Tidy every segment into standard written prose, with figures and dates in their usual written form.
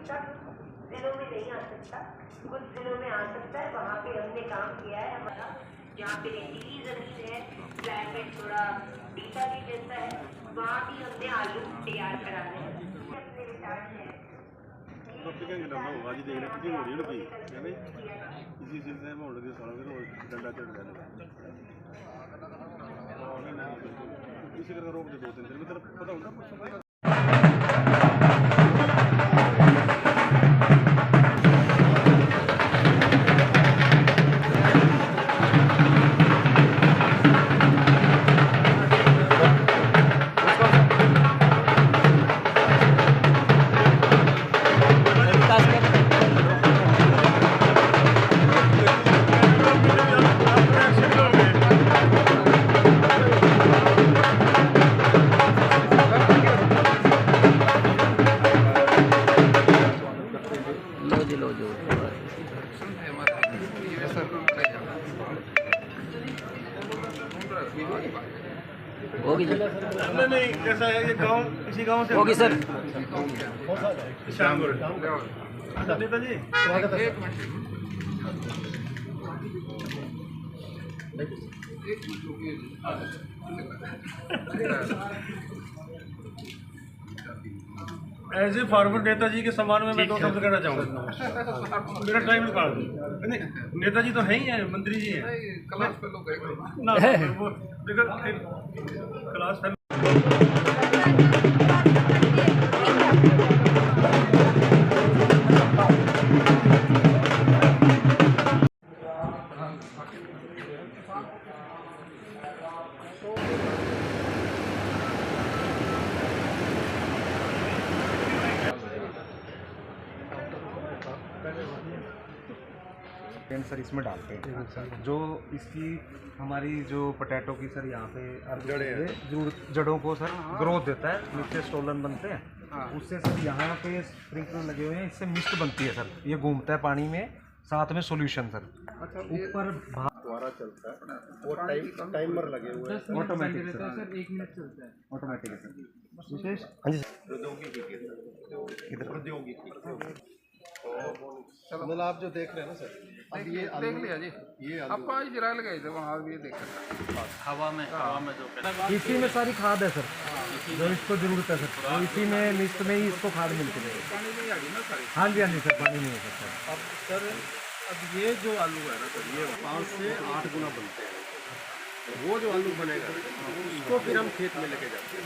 सब दिनों में नहीं आ सकता, कुछ दिनों में आ सकता है। वहाँ पे हमने काम किया है हमारा, जहाँ पे रेतीली जमीन है, क्लाइमेट थोड़ा टीका भी देता है, वहाँ भी हमने आलू तैयार कराने हैं अपने विचार से। इसी करके रोक दे 2-3 दिन में, तेरा पता होगा। होगी सर। नहीं कैसा है ये गांव, इसी गांव से होगी सर। शाम नेताजी स्वागत है। एज ए फार्मर नेताजी के सम्मान में मैं 2 शब्द कहना चाहूँगा। मेरा टाइम निकाल दो। नहीं, नेताजी तो है ही है, मंत्री जी हैं। क्लास फेलो ना वो क्लास फेलो। सर इसमें डालते हैं जो इसकी हमारी जो पोटैटो की सर यहाँ पे जड़ों को सर ग्रोथ देता है, नीचे स्टोलन बनते हैं, उससे सर यहाँ पे स्प्रिंकलर लगे हुए हैं, इससे मिस्ट बनती है सर, ये घूमता है पानी में, साथ में सॉल्यूशन सर ऊपर द्वारा चलता है, वो टाइमर लगे हुए हैं, ऑटोमेटिक सर 1 मिनट चलता है, ऑटोमेटिक है सर विशेष। हाँ जी प्रौद्योगिकी मतलब आप जो देख रहे हैं ना सर, अब ये देख लिया जी, ये आपको आज इजराइल गए थे, वहाँ भी देखा हवा में जो इसी में सारी खाद है सर, जो इसको जरूरत है सर, तो इसी में मिस्ट में ही इसको खाद मिलती है। पानी में ही आ गई ना सारी। हाँ जी सर, पानी नहीं है सर। अब सर अब ये जो आलू है ना सर, ये 5 से 8 गुना बनते हैं। वो जो आलू बनेगा उसको फिर हम खेत में लेके जाते हैं।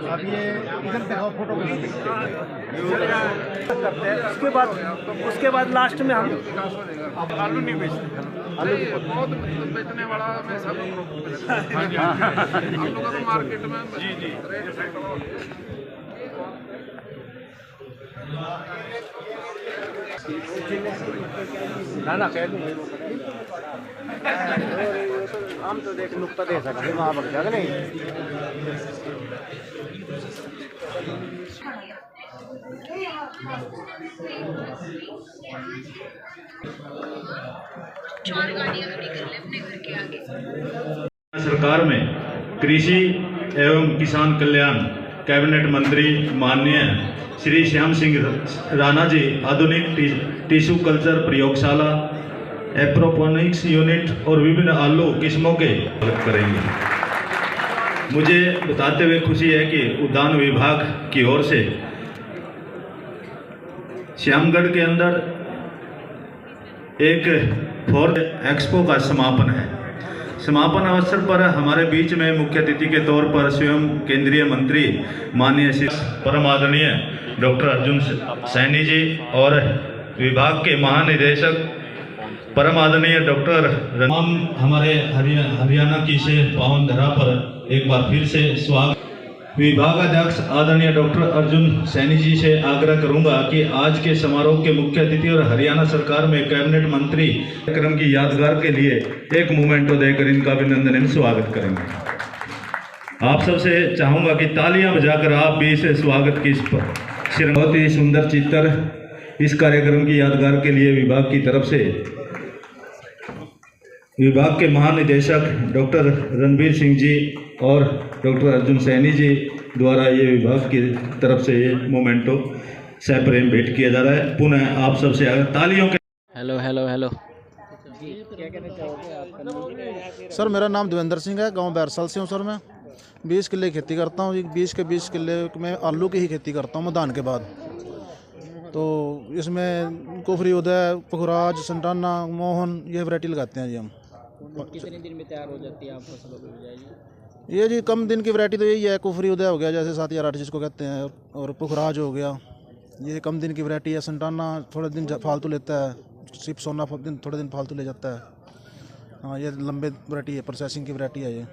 अब ये इधर दिखाओ फोटो करते हैं, उसके बाद लास्ट में हम आलू नहीं बेचते, बहुत बेचने वाला मैं सब आलू का तो मार्केट में ना कह दूँ हम तो देख नुकता दे सकते वहाँ पर जाकर नहीं। सरकार में कृषि एवं किसान कल्याण कैबिनेट मंत्री माननीय श्री श्याम सिंह राणा जी आधुनिक टिश्यू कल्चर प्रयोगशाला, एप्रोपोनिक्स यूनिट और विभिन्न आलू किस्मों के करेंगे। मुझे बताते हुए खुशी है कि उद्यान विभाग की ओर से श्यामगढ़ के अंदर एक फोर्थ एक्सपो का समापन है। समापन अवसर पर हमारे बीच में मुख्य अतिथि के तौर पर स्वयं केंद्रीय मंत्री माननीय श्री परम आदरणीय डॉक्टर अर्जुन सैनी जी और विभाग के महानिदेशक परम आदरणीय डॉक्टर हमारे हरियाणा की से पावन धरा पर एक बार फिर से स्वागत। विभागाध्यक्ष आदरणीय डॉक्टर अर्जुन सैनी जी से आग्रह करूंगा कि आज के समारोह के मुख्य अतिथि और हरियाणा सरकार में कैबिनेट मंत्री कार्यक्रम की यादगार के लिए एक मोमेंटो देकर इनका अभिनंदन एवं स्वागत करेंगे। आप सबसे चाहूंगा कि तालियां बजाकर आप भी इसे स्वागत की बहुत ही सुंदर चित्र इस कार्यक्रम की यादगार के लिए विभाग की तरफ से विभाग के महानिदेशक डॉक्टर रणबीर सिंह जी और डॉक्टर अर्जुन सैनी जी द्वारा ये विभाग की तरफ से ये मोमेंटो सप्रेम भेंट किया जा रहा है। पुनः आप सबसे तालियों के हेलो हेलो हेलो। सर मेरा नाम देवेंद्र सिंह है, गांव बैरसल से हूँ सर। मैं 20 किले खेती करता हूँ। 20 के 20 किले में आलू की ही खेती करता हूँ मैं धान के बाद। तो इसमें कुफरी, उदय, पुखराज, संटाना, मोहन ये वैरायटी लगाते हैं जी हम। कितने दिन में तैयार हो जाती है आप फसलों की बिजाई? ये जी कम दिन की वैरायटी तो यही है। कुफरी उदय हो गया जैसे 7 या 8 जिसको कहते हैं, और पुखराज हो गया, ये कम दिन की वैरायटी है। संटाना थोड़े दिन फालतू लेता है, सिर्फ सोना थोड़े दिन फालतू ले जाता है। हाँ ये लंबे वैरायटी है, प्रोसेसिंग की वैरायटी है ये।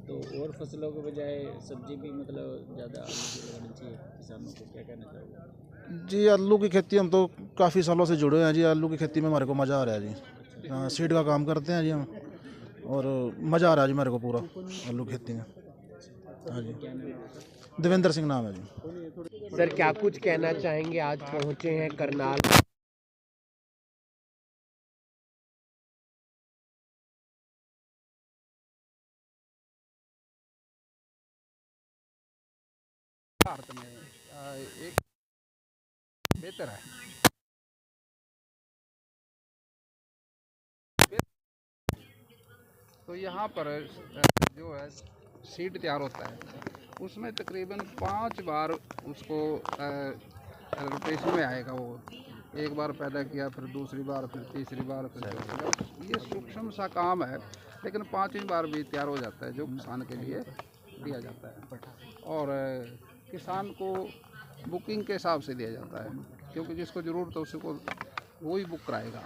तो और फसलों के बजाय सब्जी भी मतलब ज़्यादा आलू की लगानी चाहिए किसानों को, क्या कहना चाहोगे? जी आलू की खेती हम तो काफ़ी सालों से जुड़े हैं जी। आलू की खेती में हमारे को मज़ा आ रहा है जी। हाँ सीड का काम करते हैं जी हम, और मज़ा आ रहा है जी मेरे को पूरा आलू खेती में। हाँ जी देवेंद्र सिंह नाम है जी। सर क्या कुछ कहना चाहेंगे, आज पहुँचे हैं करनाल? भारत में एक बेहतर है। तो यहाँ पर जो है सीड तैयार होता है, उसमें तकरीबन 5 बार उसको रोटेशन में आएगा। वो एक बार पैदा किया, फिर दूसरी बार, फिर तीसरी बार, फिर चौथी बार। ये सूक्ष्म सा काम है, लेकिन 5वीं बार भी तैयार हो जाता है, जो किसान के लिए दिया जाता है। और किसान को बुकिंग के हिसाब से दिया जाता है, क्योंकि जिसको ज़रूरत है उसको वही बुक कराएगा।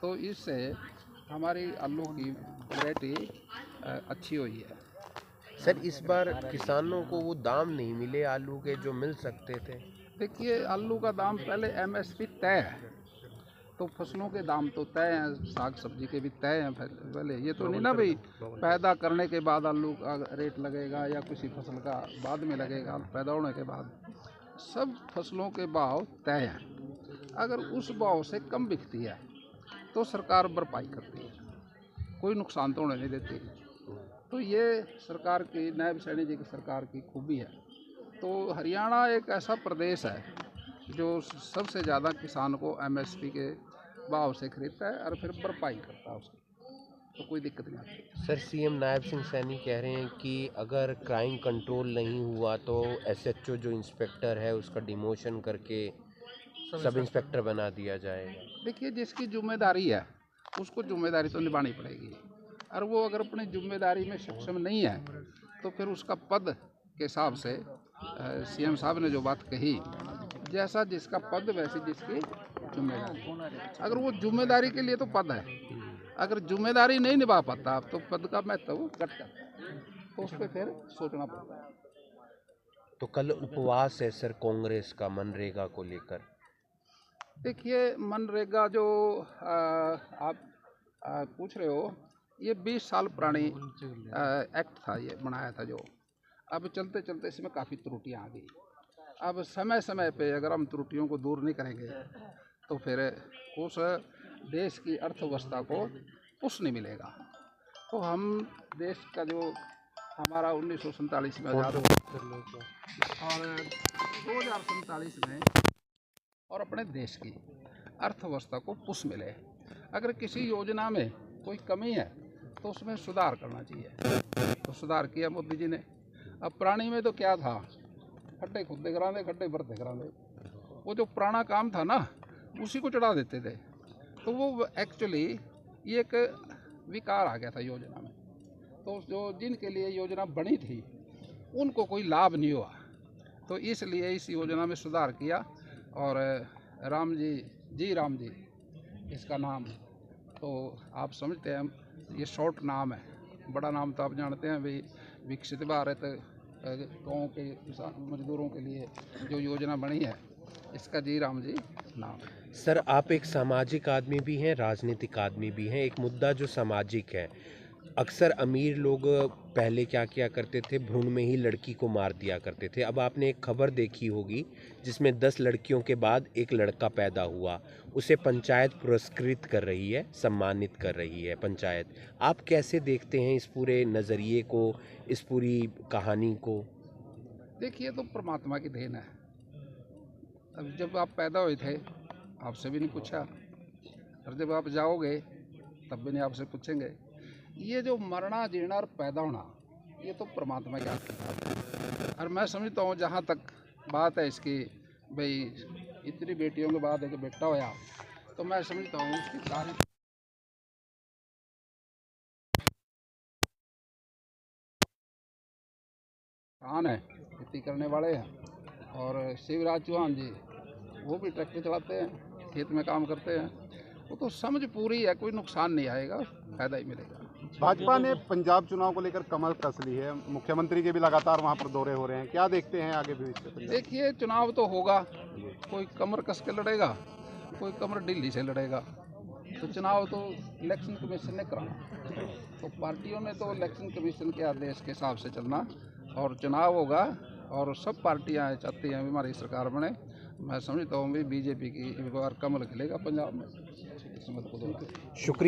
तो इससे हमारी आलू की वैरायटी अच्छी हुई है। सर इस बार किसानों को वो दाम नहीं मिले आलू के जो मिल सकते थे। देखिए आलू का दाम पहले MSP तय है, तो फसलों के दाम तो तय हैं, साग सब्जी के भी तय हैं पहले। ये तो नहीं ना भाई पैदा करने के बाद आलू का रेट लगेगा या किसी फसल का बाद में लगेगा। पैदा होने के बाद सब फसलों के भाव तय हैं। अगर उस भाव से कम बिकती है तो सरकार भरपाई करती है, कोई नुकसान तो होने नहीं देती। तो ये सरकार की, नायब सैनी जी की सरकार की खूबी है। तो हरियाणा एक ऐसा प्रदेश है जो सबसे ज़्यादा किसान को MSP के भाव से खरीदता है और फिर भरपाई करता है उसकी, तो कोई दिक्कत नहीं आती। सर CM नायब सिंह सैनी कह रहे हैं कि अगर क्राइम कंट्रोल नहीं हुआ तो SHO जो इंस्पेक्टर है उसका डिमोशन करके सब इंस्पेक्टर बना दिया जाएगा। देखिए जिसकी जिम्मेदारी है उसको जिम्मेदारी तो निभानी पड़ेगी, और वो अगर अपनी जिम्मेदारी में सक्षम नहीं है तो फिर उसका पद के हिसाब से CM साहब ने जो बात कही, जैसा जिसका पद वैसी जिसकी जिम्मेदारी। अगर वो जिम्मेदारी के लिए तो पद है, अगर जिम्मेदारी नहीं निभा पाता तो पद का महत्व घट जाता है, तो उस पर फिर सोचना पड़ता है। तो कल उपवास है सर कांग्रेस का मनरेगा को लेकर। देखिए मनरेगा जो आप पूछ रहे हो, ये 20 साल पुरानी एक्ट था, ये बनाया था जो। अब चलते चलते इसमें काफ़ी त्रुटियां आ गई। अब समय समय पे अगर हम त्रुटियों को दूर नहीं करेंगे तो फिर उस देश की अर्थव्यवस्था को पुश नहीं मिलेगा। तो हम देश का जो हमारा 1947 में आज़ाद हुआ और 2047 में और अपने देश की अर्थव्यवस्था को पुश मिले। अगर किसी योजना में कोई कमी है तो उसमें सुधार करना चाहिए, तो सुधार किया मोदी जी ने। अब पुरानी में तो क्या था, खड्डे खुदे करांदे, खड्डे भरते करांदे, वो जो पुराना काम था ना उसी को चढ़ा देते थे। तो वो एक्चुअली ये एक विकार आ गया था योजना में। तो जो जिनके लिए योजना बनी थी उनको कोई लाभ नहीं हुआ, तो इसलिए इस योजना में सुधार किया। और राम जी इसका नाम, तो आप समझते हैं ये शॉर्ट नाम है, बड़ा नाम तो आप जानते हैं भाई विकसित भारत गाँव के किसान मजदूरों के लिए जो योजना बनी है, इसका जी राम जी नाम है। सर, आप एक सामाजिक आदमी भी हैं, राजनीतिक आदमी भी हैं। एक मुद्दा जो सामाजिक है, अक्सर अमीर लोग पहले क्या किया करते थे, भ्रूण में ही लड़की को मार दिया करते थे। अब आपने एक खबर देखी होगी जिसमें 10 लड़कियों के बाद एक लड़का पैदा हुआ, उसे पंचायत पुरस्कृत कर रही है, सम्मानित कर रही है पंचायत। आप कैसे देखते हैं इस पूरे नज़रिए को, इस पूरी कहानी को? देखिए, तो परमात्मा की देन है। अब जब आप पैदा हुए थे आपसे भी नहीं पूछा, और जब आप जाओगे तब भी नहीं आपसे पूछेंगे। ये जो मरना जीना और पैदा होना, ये तो परमात्मा के हाथ है। और मैं समझता हूँ जहाँ तक बात है इसकी, भाई इतनी बेटियों के बाद एक बेटा होया, तो मैं समझता हूँ उसकी सारी किसान है, खेती करने वाले हैं। और शिवराज चौहान जी वो भी ट्रैक्टर चलाते हैं, खेत में काम करते हैं। वो तो समझ पूरी है, कोई नुकसान नहीं आएगा, फायदा ही मिलेगा। भाजपा ने पंजाब चुनाव को लेकर कमर कस ली है, मुख्यमंत्री के भी लगातार वहां पर दौरे हो रहे हैं, क्या देखते हैं आगे भविष्य? देखिए, चुनाव तो होगा, कोई कमर कस के लड़ेगा, कोई कमर ढीली से लड़ेगा। तो चुनाव तो इलेक्शन कमीशन ने कराना, तो पार्टियों ने तो इलेक्शन कमीशन के आदेश के हिसाब से चलना, और चुनाव होगा और सब पार्टियां चाहती हैं हमारी सरकार बने। मैं समझता हूँ भी बीजेपी की एक बार कमल खिलेगा पंजाब में। शुक्रिया।